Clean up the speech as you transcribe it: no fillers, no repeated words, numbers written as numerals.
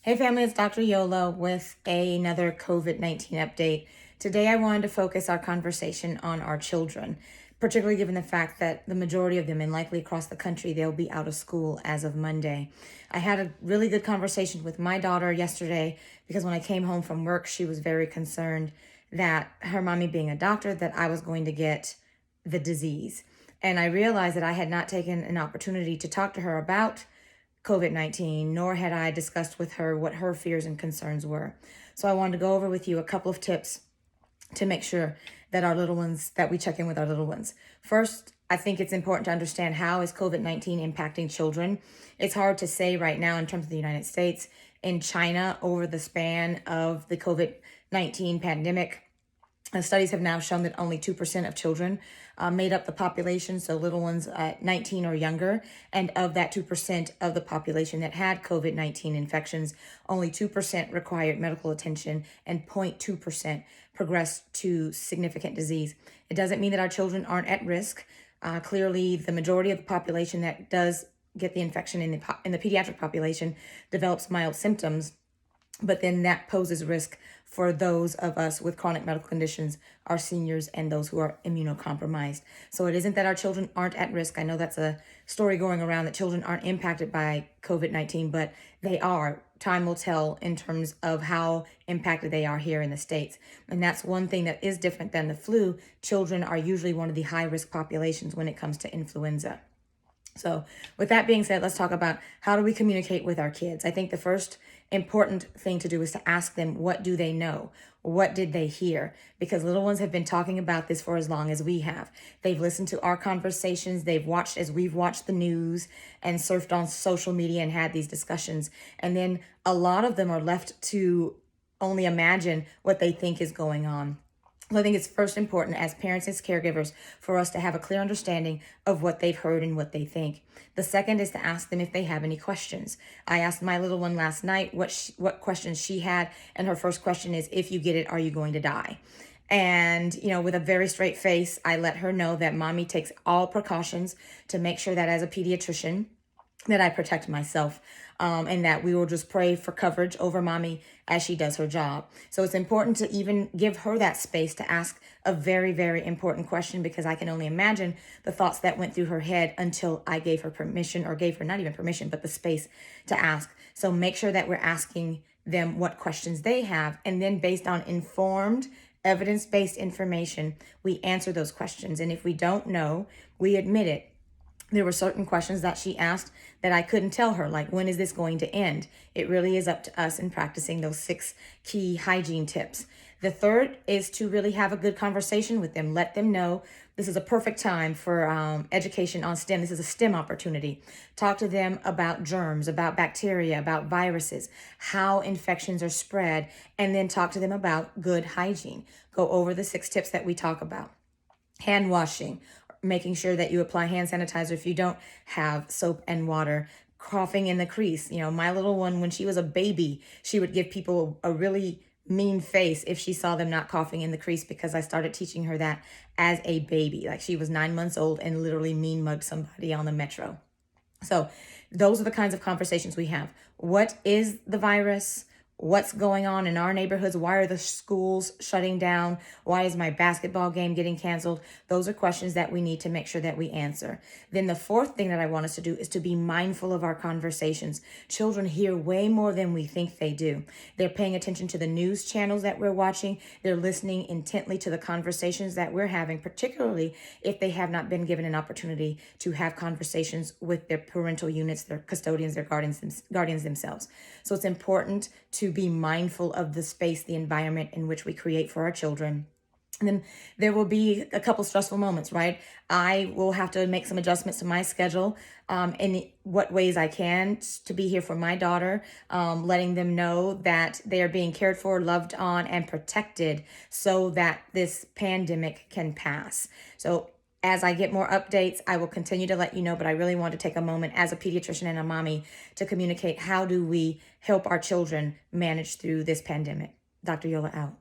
Hey family, it's Dr. Yola with another COVID-19 update. Today I wanted to focus our conversation on our children, particularly given the fact that the majority of them, and likely across the country, they'll be out of school as of Monday. I had a really good conversation with my daughter yesterday because when I came home from work, she was very concerned that her mommy being a doctor, that I was going to get the disease. And I realized that I had not taken an opportunity to talk to her about COVID-19, nor had I discussed with her what her fears and concerns were. So I wanted to go over with you a couple of tips to make sure that that we check in with our little ones. First, I think it's important to understand how is COVID-19 impacting children. It's hard to say right now in terms of the United States. In China, over the span of the COVID-19 pandemic, studies have now shown that only 2% of children made up the population, so little ones 19 or younger. And of that 2% of the population that had COVID-19 infections, only 2% required medical attention and 0.2% progressed to significant disease. It doesn't mean that our children aren't at risk. Clearly, the majority of the population that does get the infection in the pediatric population develops mild symptoms, but then that poses risk for those of us with chronic medical conditions, our seniors, and those who are immunocompromised. So it isn't that our children aren't at risk. I know that's a story going around that children aren't impacted by COVID-19, but they are. Time will tell in terms of how impacted they are here in the States. And that's one thing that is different than the flu. Children are usually one of the high-risk populations when it comes to influenza. So with that being said, let's talk about how do we communicate with our kids. I think the first important thing to do is to ask them, what do they know? What did they hear? Because little ones have been talking about this for as long as we have. They've listened to our conversations. They've watched as we've watched the news and surfed on social media and had these discussions. And then a lot of them are left to only imagine what they think is going on. I think it's first important as parents, as caregivers, for us to have a clear understanding of what they've heard and what they think. The second is to ask them if they have any questions. I asked my little one last night what questions she had, and her first question is, if you get it, are you going to die? And, with a very straight face, I let her know that mommy takes all precautions to make sure that as a pediatrician, that I protect myself, and that we will just pray for coverage over mommy as she does her job. So it's important to even give her that space to ask a very, very important question, because I can only imagine the thoughts that went through her head until I gave her permission, or gave her not even permission, but the space to ask. So make sure that we're asking them what questions they have, and then based on informed, evidence-based information, we answer those questions. And if we don't know, we admit it. There were certain questions that she asked that I couldn't tell her, like, when is this going to end? It really is up to us in practicing those 6 key hygiene tips. The third is to really have a good conversation with them. Let them know this is a perfect time for education on STEM. This is a STEM opportunity. Talk to them about germs, about bacteria, about viruses, how infections are spread, and then talk to them about good hygiene. Go over the 6 tips that we talk about. Hand washing, making sure that you apply hand sanitizer if you don't have soap and water. Coughing in the crease. My little one, when she was a baby, she would give people a really mean face if she saw them not coughing in the crease, because I started teaching her that as a baby. Like, she was 9 months old and literally mean mugged somebody on the metro. So those are the kinds of conversations we have. What is the virus? What's going on in our neighborhoods? Why are the schools shutting down? Why is my basketball game getting canceled? Those are questions that we need to make sure that we answer. Then the fourth thing that I want us to do is to be mindful of our conversations. Children hear way more than we think they do. They're paying attention to the news channels that we're watching. They're listening intently to the conversations that we're having, particularly if they have not been given an opportunity to have conversations with their parental units, their custodians, their guardians themselves. So it's important to be mindful of the space, the environment in which we create for our children. And then there will be a couple stressful moments, right? I will have to make some adjustments to my schedule in what ways I can to be here for my daughter, letting them know that they are being cared for, loved on, and protected so that this pandemic can pass. So as I get more updates, I will continue to let you know, but I really want to take a moment as a pediatrician and a mommy to communicate how do we help our children manage through this pandemic. Dr. Yola out.